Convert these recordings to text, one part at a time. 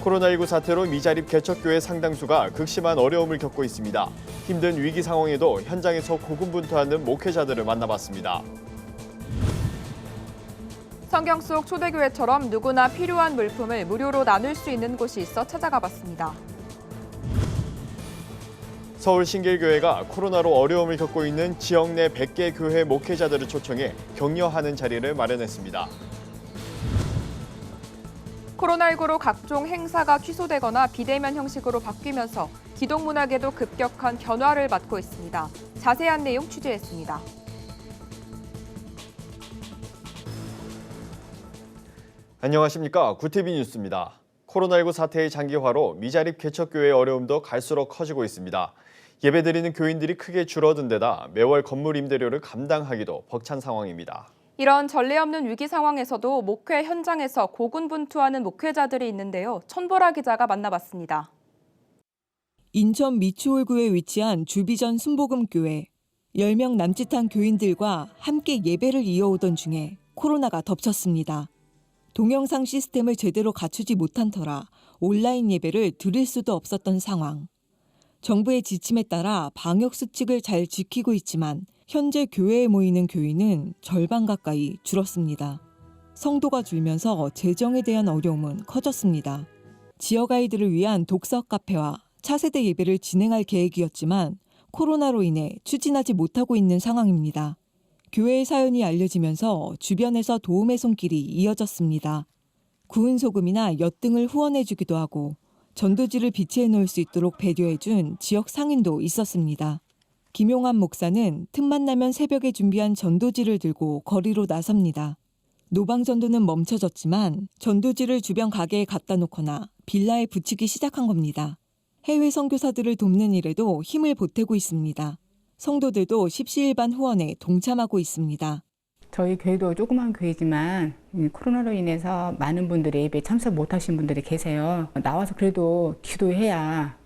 코로나19 사태로 미자립 개척교회 상당수가 극심한 어려움을 겪고 있습니다. 힘든 위기 상황에도 현장에서 고군분투하는 목회자들을 만나봤습니다. 성경 속 초대교회처럼 누구나 필요한 물품을 무료로 나눌 수 있는 곳이 있어 찾아가 봤습니다. 서울 신길교회가 코로나로 어려움을 겪고 있는 지역 내 100개 교회 목회자들을 초청해 격려하는 자리를 마련했습니다. 코로나19로 각종 행사가 취소되거나 비대면 형식으로 바뀌면서 기독문화계도 급격한 변화를 맞고 있습니다. 자세한 내용 취재했습니다. 안녕하십니까. 구티비 뉴스입니다. 코로나19 사태의 장기화로 미자립 개척교회의 어려움도 갈수록 커지고 있습니다. 예배드리는 교인들이 크게 줄어든 데다 매월 건물 임대료를 감당하기도 벅찬 상황입니다. 이런 전례 없는 위기 상황에서도 목회 현장에서 고군분투하는 목회자들이 있는데요. 천보라 기자가 만나봤습니다. 인천 미추홀구에 위치한 주비전 순복음교회. 10명 남짓한 교인들과 함께 예배를 이어오던 중에 코로나가 덮쳤습니다. 동영상 시스템을 제대로 갖추지 못한 터라 온라인 예배를 드릴 수도 없었던 상황. 정부의 지침에 따라 방역 수칙을 잘 지키고 있지만 현재 교회에 모이는 교인은 절반 가까이 줄었습니다. 성도가 줄면서 재정에 대한 어려움은 커졌습니다. 지역 아이들을 위한 독서 카페와 차세대 예배를 진행할 계획이었지만 코로나로 인해 추진하지 못하고 있는 상황입니다. 교회의 사연이 알려지면서 주변에서 도움의 손길이 이어졌습니다. 구운 소금이나 엿 등을 후원해주기도 하고 전도지를 비치해 놓을 수 있도록 배려해준 지역 상인도 있었습니다. 김용환 목사는 틈만 나면 새벽에 준비한 전도지를 들고 거리로 나섭니다. 노방 전도는 멈춰졌지만 전도지를 주변 가게에 갖다 놓거나 빌라에 붙이기 시작한 겁니다. 해외 선교사들을 돕는 일에도 힘을 보태고 있습니다. 성도들도 십시일반 후원에 동참하고 있습니다. 저희 교회도 조그만 교회지만 코로나로 인해서 많은 분들이 예배에 참석 못하신 분들이 계세요. 나와서 그래도 기도해야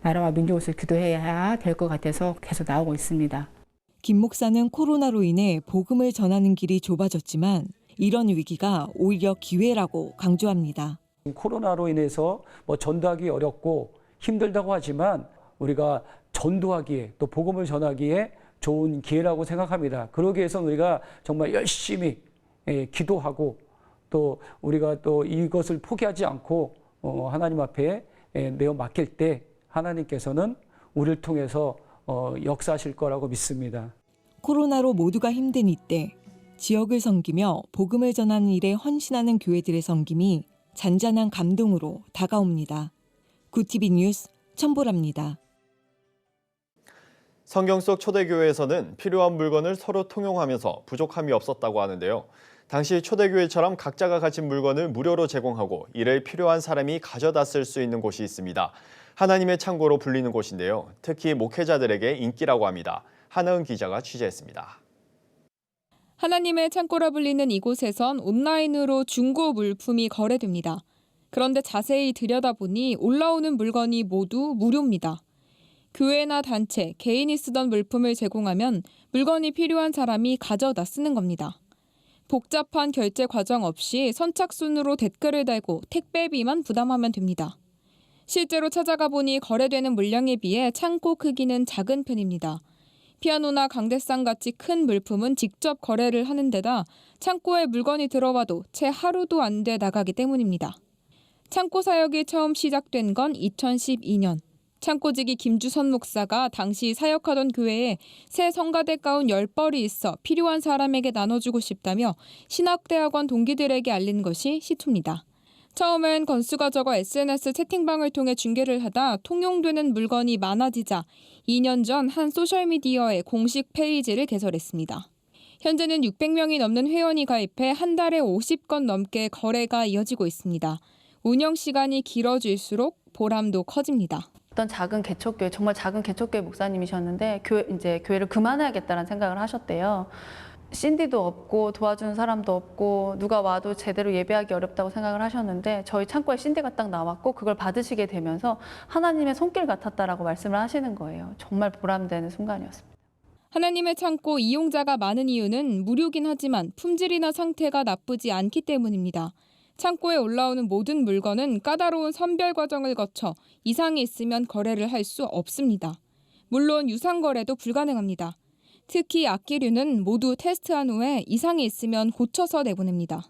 나라와 민족을 위해서 기도해야 될 것 같아서 계속 나오고 있습니다. 김 목사는 코로나로 인해 복음을 전하는 길이 좁아졌지만 이런 위기가 오히려 기회라고 강조합니다. 코로나로 인해서 전도하기 어렵고 힘들다고 하지만 우리가 전도하기에 또 복음을 전하기에 좋은 기회라고 생각합니다. 그러기 위해서 우리가 정말 열심히 기도하고 또 우리가 또 이것을 포기하지 않고 하나님 앞에 내어 맡길 때 하나님께서는 우리를 통해서 역사하실 거라고 믿습니다. 코로나로 모두가 힘든 이때 지역을 섬기며 복음을 전하는 일에 헌신하는 교회들의 섬김이 잔잔한 감동으로 다가옵니다. 구티비 뉴스 천보라입니다. 성경 속 초대교회에서는 필요한 물건을 서로 통용하면서 부족함이 없었다고 하는데요. 당시 초대교회처럼 각자가 가진 물건을 무료로 제공하고 이를 필요한 사람이 가져다 쓸 수 있는 곳이 있습니다. 하나님의 창고로 불리는 곳인데요. 특히 목회자들에게 인기라고 합니다. 한하은 기자가 취재했습니다. 하나님의 창고라 불리는 이곳에선 온라인으로 중고 물품이 거래됩니다. 그런데 자세히 들여다보니 올라오는 물건이 모두 무료입니다. 교회나 단체, 개인이 쓰던 물품을 제공하면 물건이 필요한 사람이 가져다 쓰는 겁니다. 복잡한 결제 과정 없이 선착순으로 댓글을 달고 택배비만 부담하면 됩니다. 실제로 찾아가 보니 거래되는 물량에 비해 창고 크기는 작은 편입니다. 피아노나 강대상 같이 큰 물품은 직접 거래를 하는 데다 창고에 물건이 들어와도 채 하루도 안 돼 나가기 때문입니다. 창고 사역이 처음 시작된 건 2012년. 창고지기 김주선 목사가 당시 사역하던 교회에 새 성가대 가운 10벌이 있어 필요한 사람에게 나눠주고 싶다며 신학대학원 동기들에게 알린 것이 시초입니다. 처음엔 건수가 적어 SNS 채팅방을 통해 중계를 하다 통용되는 물건이 많아지자 2년 전 한 소셜미디어에 공식 페이지를 개설했습니다. 현재는 600명이 넘는 회원이 가입해 한 달에 50건 넘게 거래가 이어지고 있습니다. 운영 시간이 길어질수록 보람도 커집니다. 어떤 작은 개척교회, 정말 작은 개척교회 목사님이셨는데 교회를 그만해야겠다는 생각을 하셨대요. CD도 없고 도와주는 사람도 없고 누가 와도 제대로 예배하기 어렵다고 생각을 하셨는데 저희 창고에 CD가 딱 나왔고 그걸 받으시게 되면서 하나님의 손길 같았다라고 말씀을 하시는 거예요. 정말 보람되는 순간이었습니다. 하나님의 창고 이용자가 많은 이유는 무료긴 하지만 품질이나 상태가 나쁘지 않기 때문입니다. 창고에 올라오는 모든 물건은 까다로운 선별 과정을 거쳐 이상이 있으면 거래를 할 수 없습니다. 물론 유상 거래도 불가능합니다. 특히 악기류는 모두 테스트한 후에 이상이 있으면 고쳐서 내보냅니다.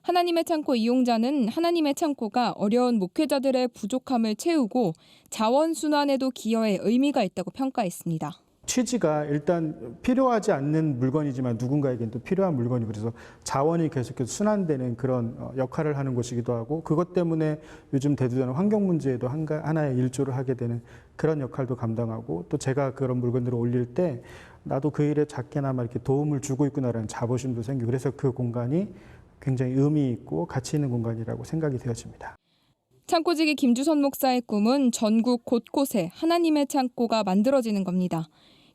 하나님의 창고 이용자는 하나님의 창고가 어려운 목회자들의 부족함을 채우고 자원순환에도 기여해 의미가 있다고 평가했습니다. 취지가 일단 필요하지 않는 물건이지만 누군가에겐 또 필요한 물건이고 그래서 자원이 계속해서 순환되는 그런 역할을 하는 곳이기도 하고 그것 때문에 요즘 대두되는 환경 문제에도 하나의 일조를 하게 되는 그런 역할도 감당하고 또 제가 그런 물건들을 올릴 때 나도 그 일에 작게나마 이렇게 도움을 주고 있구나라는 자부심도 생기고 그래서 그 공간이 굉장히 의미 있고 가치 있는 공간이라고 생각이 되어집니다. 창고지기 김주선 목사의 꿈은 전국 곳곳에 하나님의 창고가 만들어지는 겁니다.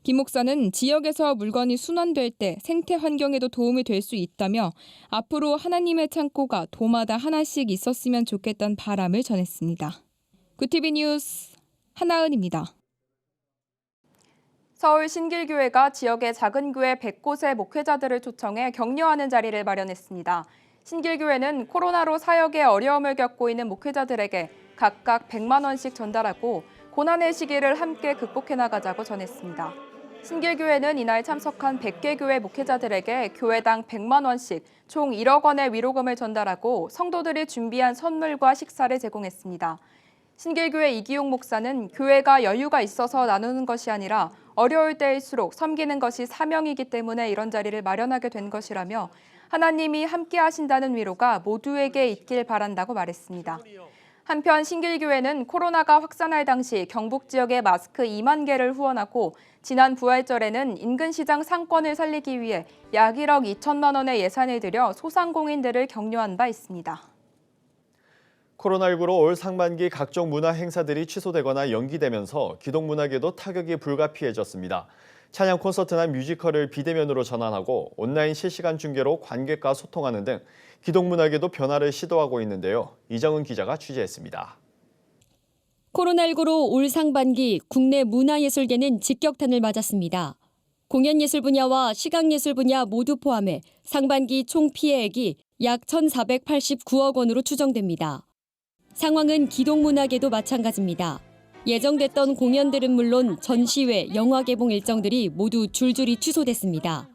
김 목사는 지역에서 물건이 순환될 때 생태 환경에도 도움이 될 수 있다며 앞으로 하나님의 창고가 도마다 하나씩 있었으면 좋겠다는 바람을 전했습니다. 구티비 뉴스 한나은입니다. 서울 신길교회가 지역의 작은 교회 100곳의 목회자들을 초청해 격려하는 자리를 마련했습니다. 신길교회는 코로나로 사역에 어려움을 겪고 있는 목회자들에게 각각 100만 원씩 전달하고 고난의 시기를 함께 극복해 나가자고 전했습니다. 신길교회는 이날 참석한 100개 교회 목회자들에게 교회당 100만 원씩 총 1억 원의 위로금을 전달하고 성도들이 준비한 선물과 식사를 제공했습니다. 신길교회 이기용 목사는 교회가 여유가 있어서 나누는 것이 아니라 어려울 때일수록 섬기는 것이 사명이기 때문에 이런 자리를 마련하게 된 것이라며 하나님이 함께 하신다는 위로가 모두에게 있길 바란다고 말했습니다. 한편 신길교회는 코로나가 확산할 당시 경북 지역에 마스크 2만 개를 후원하고 지난 부활절에는 인근 시장 상권을 살리기 위해 약 1억 2천만 원의 예산을 들여 소상공인들을 격려한 바 있습니다. 코로나19로 올 상반기 각종 문화 행사들이 취소되거나 연기되면서 기동문화계도 타격이 불가피해졌습니다. 찬양 콘서트나 뮤지컬을 비대면으로 전환하고 온라인 실시간 중계로 관객과 소통하는 등 기동문화계도 변화를 시도하고 있는데요. 이정은 기자가 취재했습니다. 코로나19로 올 상반기 국내 문화예술계는 직격탄을 맞았습니다. 공연예술 분야와 시각예술 분야 모두 포함해 상반기 총 피해액이 약 1,489억 원으로 추정됩니다. 상황은 기동문화계도 마찬가지입니다. 예정됐던 공연들은 물론 전시회, 영화 개봉 일정들이 모두 줄줄이 취소됐습니다.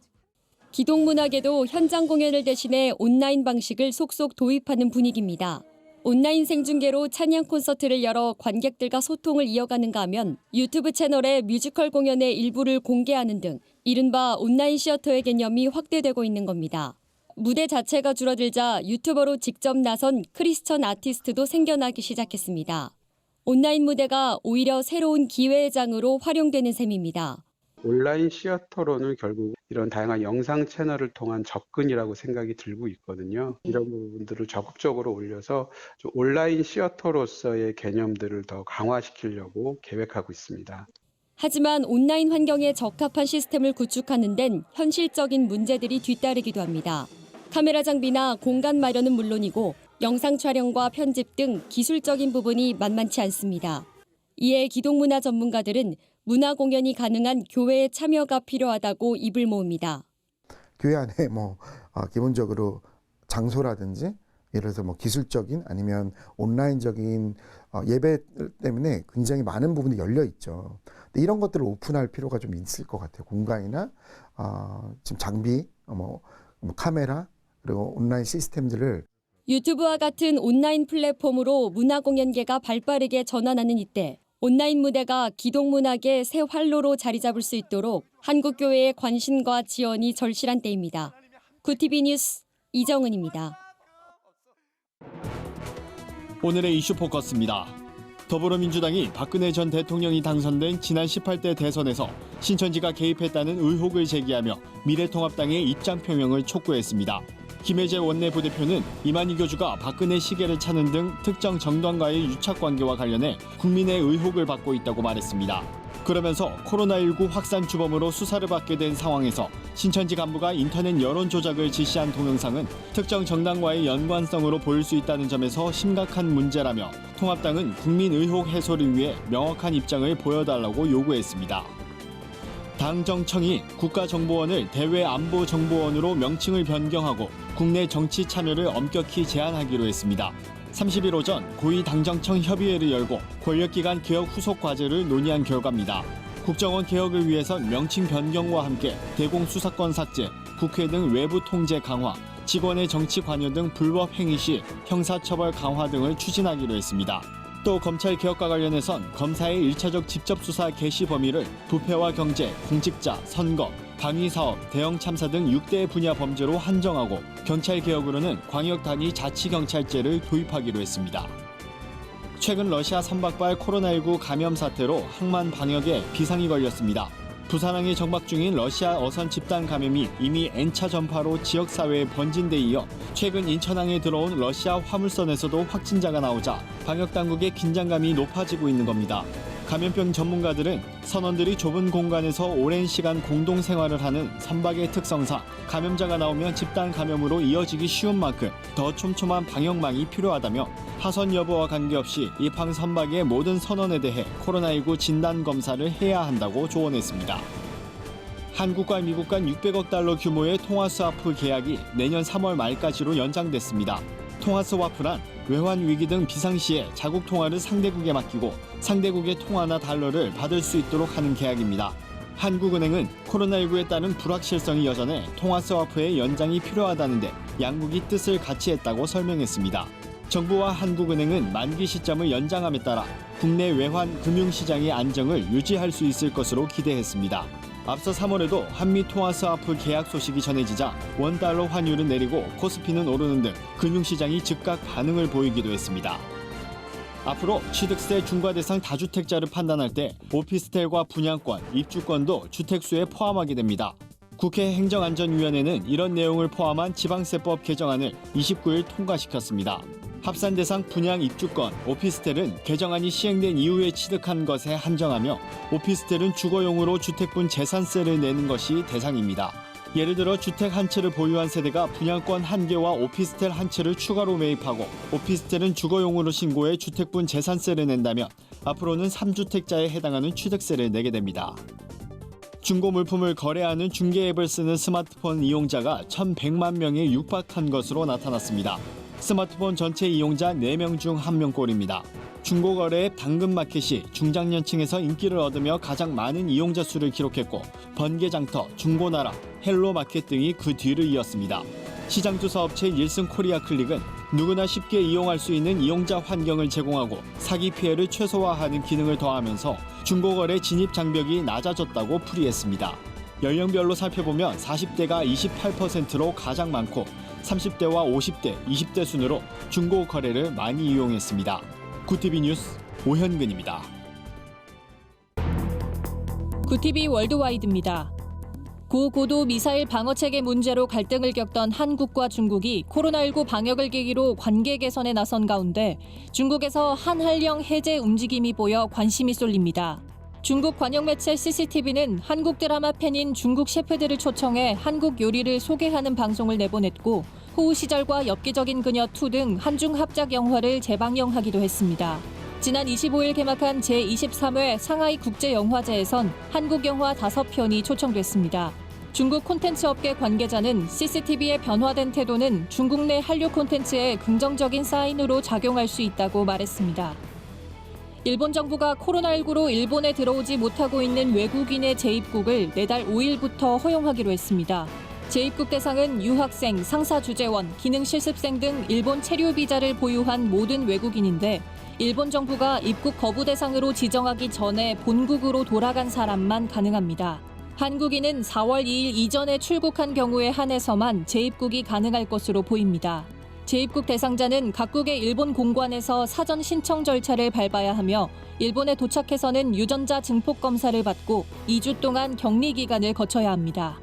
기동문화계도 현장 공연을 대신해 온라인 방식을 속속 도입하는 분위기입니다. 온라인 생중계로 찬양 콘서트를 열어 관객들과 소통을 이어가는가 하면 유튜브 채널에 뮤지컬 공연의 일부를 공개하는 등 이른바 온라인 시어터의 개념이 확대되고 있는 겁니다. 무대 자체가 줄어들자 유튜버로 직접 나선 크리스천 아티스트도 생겨나기 시작했습니다. 온라인 무대가 오히려 새로운 기회의 장으로 활용되는 셈입니다. 온라인 시어터로는 결국 이런 다양한 영상 채널을 통한 접근이라고 생각이 들고 있거든요. 이런 부분들을 적극적으로 올려서 좀 온라인 시어터로서의 개념들을 더 강화시키려고 계획하고 있습니다. 하지만 온라인 환경에 적합한 시스템을 구축하는 데는 현실적인 문제들이 뒤따르기도 합니다. 카메라 장비나 공간 마련은 물론이고 영상 촬영과 편집 등 기술적인 부분이 만만치 않습니다. 이에 기동문화 전문가들은 문화 공연이 가능한 교회의 참여가 필요하다고 입을 모읍니다. 교회 안에 기본적으로 장소라든지 예를 들어서 기술적인 아니면 온라인적인 예배 때문에 굉장히 많은 부분이 열려 있죠. 근데 이런 것들을 오픈할 필요가 좀 있을 것 같아요. 공간이나 지금 장비, 카메라 그리고 온라인 시스템들을 유튜브와 같은 온라인 플랫폼으로 문화공연계가 발빠르게 전환하는 이때 온라인 무대가 기동문화계 새 활로로 자리 잡을 수 있도록 한국교회의 관심과 지원이 절실한 때입니다. 구티비 뉴스 이정은입니다. 오늘의 이슈 포커스입니다. 더불어민주당이 박근혜 전 대통령이 당선된 지난 18대 대선에서 신천지가 개입했다는 의혹을 제기하며 미래통합당의 입장 표명을 촉구했습니다. 김혜재 원내부대표는 이만희 교주가 박근혜 시계를 차는 등 특정 정당과의 유착관계와 관련해 국민의 의혹을 받고 있다고 말했습니다. 그러면서 코로나19 확산 주범으로 수사를 받게 된 상황에서 신천지 간부가 인터넷 여론 조작을 지시한 동영상은 특정 정당과의 연관성으로 보일 수 있다는 점에서 심각한 문제라며 통합당은 국민 의혹 해소를 위해 명확한 입장을 보여달라고 요구했습니다. 당정청이 국가정보원을 대외안보정보원으로 명칭을 변경하고 국내 정치 참여를 엄격히 제한하기로 했습니다. 30일 오전 고위당정청 협의회를 열고 권력기관 개혁 후속 과제를 논의한 결과입니다. 국정원 개혁을 위해선 명칭 변경과 함께 대공수사권 삭제, 국회 등 외부 통제 강화, 직원의 정치 관여 등 불법 행위 시 형사처벌 강화 등을 추진하기로 했습니다. 또 검찰 개혁과 관련해선 검사의 1차적 직접 수사 개시 범위를 부패와 경제, 공직자, 선거, 방위사업, 대형 참사 등 6대 분야 범죄로 한정하고 경찰 개혁으로는 광역 단위 자치경찰제를 도입하기로 했습니다. 최근 러시아 선박발 코로나19 감염 사태로 항만 방역에 비상이 걸렸습니다. 부산항에 정박 중인 러시아 어선 집단 감염이 이미 N차 전파로 지역사회에 번진 데 이어 최근 인천항에 들어온 러시아 화물선에서도 확진자가 나오자 방역당국의 긴장감이 높아지고 있는 겁니다. 감염병 전문가들은 선원들이 좁은 공간에서 오랜 시간 공동 생활을 하는 선박의 특성상 감염자가 나오면 집단 감염으로 이어지기 쉬운 만큼 더 촘촘한 방역망이 필요하다며 하선 여부와 관계없이 입항 선박의 모든 선원에 대해 코로나19 진단 검사를 해야 한다고 조언했습니다. 한국과 미국 간 600억 달러 규모의 통화스와프 계약이 내년 3월 말까지로 연장됐습니다. 통화스와프란 외환 위기 등 비상시에 자국 통화를 상대국에 맡기고 상대국의 통화나 달러를 받을 수 있도록 하는 계약입니다. 한국은행은 코로나19에 따른 불확실성이 여전해 통화스와프의 연장이 필요하다는데 양국이 뜻을 같이 했다고 설명했습니다. 정부와 한국은행은 만기 시점을 연장함에 따라 국내 외환 금융시장의 안정을 유지할 수 있을 것으로 기대했습니다. 앞서 3월에도 한미 통화스와프 계약 소식이 전해지자 원달러 환율은 내리고 코스피는 오르는 등 금융시장이 즉각 반응을 보이기도 했습니다. 앞으로 취득세 중과 대상 다주택자를 판단할 때 오피스텔과 분양권, 입주권도 주택수에 포함하게 됩니다. 국회 행정안전위원회는 이런 내용을 포함한 지방세법 개정안을 29일 통과시켰습니다. 합산 대상 분양 입주권, 오피스텔은 개정안이 시행된 이후에 취득한 것에 한정하며 오피스텔은 주거용으로 주택분 재산세를 내는 것이 대상입니다. 예를 들어 주택 한 채를 보유한 세대가 분양권 한 개와 오피스텔 한 채를 추가로 매입하고 오피스텔은 주거용으로 신고해 주택분 재산세를 낸다면 앞으로는 3주택자에 해당하는 취득세를 내게 됩니다. 중고 물품을 거래하는 중개 앱을 쓰는 스마트폰 이용자가 1,100만 명에 육박한 것으로 나타났습니다. 스마트폰 전체 이용자 4명 중 1명꼴입니다. 중고거래 앱 당근마켓이 중장년층에서 인기를 얻으며 가장 많은 이용자 수를 기록했고 번개장터, 중고나라, 헬로마켓 등이 그 뒤를 이었습니다. 시장조사 업체 닐슨 코리아 클릭은 누구나 쉽게 이용할 수 있는 이용자 환경을 제공하고 사기 피해를 최소화하는 기능을 더하면서 중고거래 진입 장벽이 낮아졌다고 풀이했습니다. 연령별로 살펴보면 40대가 28%로 가장 많고 30대와 50대, 20대 순으로 중고 거래를 많이 이용했습니다. 구티비 뉴스 오현근입니다. 구티비 월드와이드입니다. 고고도 미사일 방어체계 문제로 갈등을 겪던 한국과 중국이 코로나19 방역을 계기로 관계 개선에 나선 가운데 중국에서 한한령 해제 움직임이 보여 관심이 쏠립니다. 중국 관영 매체 CCTV는 한국 드라마 팬인 중국 셰프들을 초청해 한국 요리를 소개하는 방송을 내보냈고 호우 시절과 엽기적인 그녀 2 등 한중 합작 영화를 재방영하기도 했습니다. 지난 25일 개막한 제23회 상하이 국제영화제에선 한국 영화 5편이 초청됐습니다. 중국 콘텐츠 업계 관계자는 CCTV의 변화된 태도는 중국 내 한류 콘텐츠에 긍정적인 사인으로 작용할 수 있다고 말했습니다. 일본 정부가 코로나19로 일본에 들어오지 못하고 있는 외국인의 재입국을 내달 5일부터 허용하기로 했습니다. 재입국 대상은 유학생, 상사주재원, 기능실습생 등 일본 체류 비자를 보유한 모든 외국인인데 일본 정부가 입국 거부 대상으로 지정하기 전에 본국으로 돌아간 사람만 가능합니다. 한국인은 4월 2일 이전에 출국한 경우에 한해서만 재입국이 가능할 것으로 보입니다. 재입국 대상자는 각국의 일본 공관에서 사전 신청 절차를 밟아야 하며 일본에 도착해서는 유전자 증폭 검사를 받고 2주 동안 격리 기간을 거쳐야 합니다.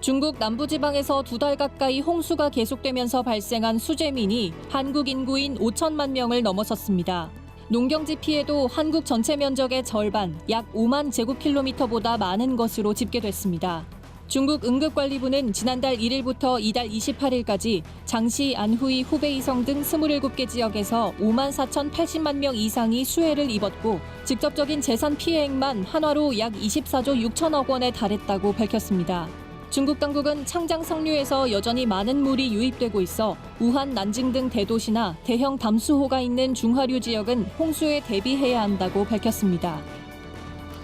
중국 남부지방에서 2달 가까이 홍수가 계속되면서 발생한 수재민이 한국 인구인 5천만 명을 넘어섰습니다. 농경지 피해도 한국 전체 면적의 절반, 약 5만 제곱킬로미터보다 많은 것으로 집계됐습니다. 중국 응급관리부는 지난달 1일부터 이달 28일까지 장시, 안후이, 후베이성 등 27개 지역에서 54,080만 명 이상이 수해를 입었고 직접적인 재산 피해액만 한화로 약 24조 6천억 원에 달했다고 밝혔습니다. 중국 당국은 창장 상류에서 여전히 많은 물이 유입되고 있어 우한, 난징 등 대도시나 대형 담수호가 있는 중하류 지역은 홍수에 대비해야 한다고 밝혔습니다.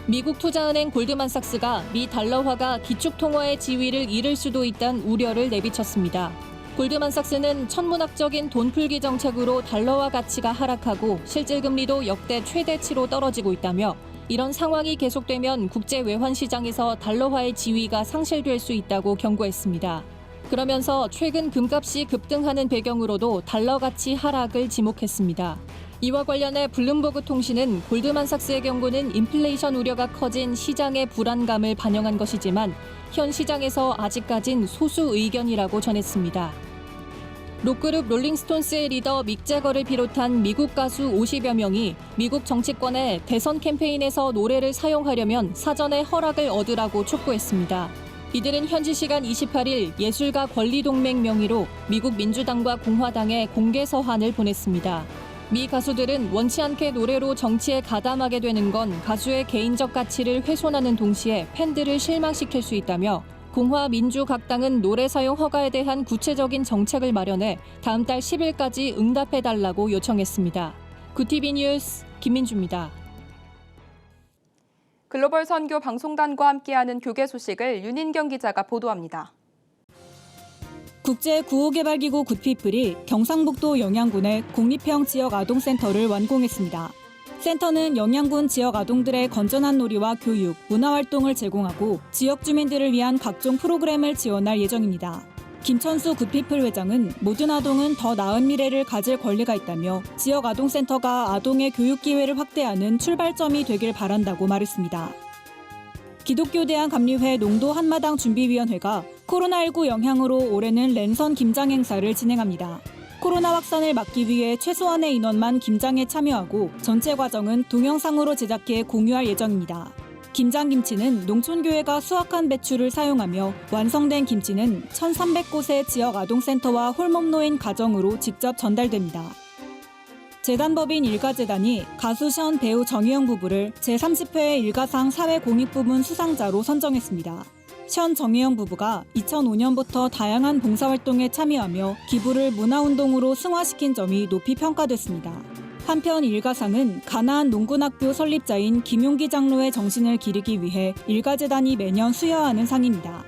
미국 투자은행 골드만삭스가 미 달러화가 기축통화의 지위를 잃을 수도 있다는 우려를 내비쳤습니다. 골드만삭스는 천문학적인 돈풀기 정책으로 달러화 가치가 하락하고 실질금리도 역대 최대치로 떨어지고 있다며 이런 상황이 계속되면 국제 외환 시장에서 달러화의 지위가 상실될 수 있다고 경고했습니다. 그러면서 최근 금값이 급등하는 배경으로도 달러 가치 하락을 지목했습니다. 이와 관련해 블룸버그 통신은 골드만삭스의 경고는 인플레이션 우려가 커진 시장의 불안감을 반영한 것이지만 현 시장에서 아직까진 소수 의견이라고 전했습니다. 록그룹 롤링스톤스의 리더 믹 재거를 비롯한 미국 가수 50여 명이 미국 정치권에 대선 캠페인에서 노래를 사용하려면 사전에 허락을 얻으라고 촉구했습니다. 이들은 현지 시간 28일 예술가 권리동맹 명의로 미국 민주당과 공화당에 공개 서한을 보냈습니다. 미 가수들은 원치 않게 노래로 정치에 가담하게 되는 건 가수의 개인적 가치를 훼손하는 동시에 팬들을 실망시킬 수 있다며 공화, 민주 각 당은 노래 사용 허가에 대한 구체적인 정책을 마련해 다음 달 10일까지 응답해달라고 요청했습니다. 구티비 뉴스 김민주입니다. 글로벌 선교 방송단과 함께하는 교계 소식을 윤인경 기자가 보도합니다. 국제구호개발기구 굿피플이 경상북도 영양군의 공립형 지역아동센터를 완공했습니다. 센터는 영양군 지역 아동들의 건전한 놀이와 교육, 문화활동을 제공하고 지역 주민들을 위한 각종 프로그램을 지원할 예정입니다. 김천수 굿피플 회장은 모든 아동은 더 나은 미래를 가질 권리가 있다며 지역 아동센터가 아동의 교육 기회를 확대하는 출발점이 되길 바란다고 말했습니다. 기독교대한감리회 농도 한마당 준비위원회가 코로나19 영향으로 올해는 랜선 김장 행사를 진행합니다. 코로나 확산을 막기 위해 최소한의 인원만 김장에 참여하고 전체 과정은 동영상으로 제작해 공유할 예정입니다. 김장김치는 농촌교회가 수확한 배추를 사용하며 완성된 김치는 1,300곳의 지역 아동센터와 홀몸노인 가정으로 직접 전달됩니다. 재단법인 일가재단이 가수 션 배우 정희영 부부를 제30회 일가상 사회공익부문 수상자로 선정했습니다. 션 정희영 부부가 2005년부터 다양한 봉사활동에 참여하며 기부를 문화운동으로 승화시킨 점이 높이 평가됐습니다. 한편 일가상은 가나안 농군학교 설립자인 김용기 장로의 정신을 기리기 위해 일가재단이 매년 수여하는 상입니다.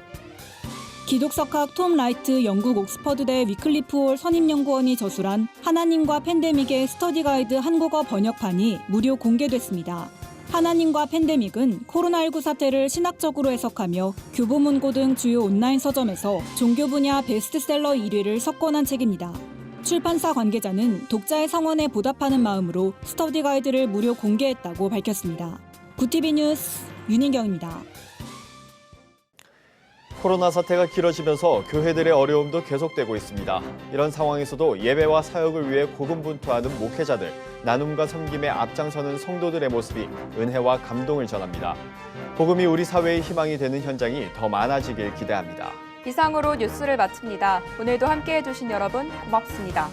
기독석학 톰 라이트 영국 옥스퍼드대 위클리프 홀 선임연구원이 저술한 하나님과 팬데믹의 스터디 가이드 한국어 번역판이 무료 공개됐습니다. 하나님과 팬데믹은 코로나19 사태를 신학적으로 해석하며 교보문고 등 주요 온라인 서점에서 종교 분야 베스트셀러 1위를 석권한 책입니다. 출판사 관계자는 독자의 성원에 보답하는 마음으로 스터디 가이드를 무료 공개했다고 밝혔습니다. 구티비 뉴스 윤인경입니다. 코로나 사태가 길어지면서 교회들의 어려움도 계속되고 있습니다. 이런 상황에서도 예배와 사역을 위해 고군분투하는 목회자들, 나눔과 섬김에 앞장서는 성도들의 모습이 은혜와 감동을 전합니다. 복음이 우리 사회의 희망이 되는 현장이 더 많아지길 기대합니다. 이상으로 뉴스를 마칩니다. 오늘도 함께해 주신 여러분 고맙습니다.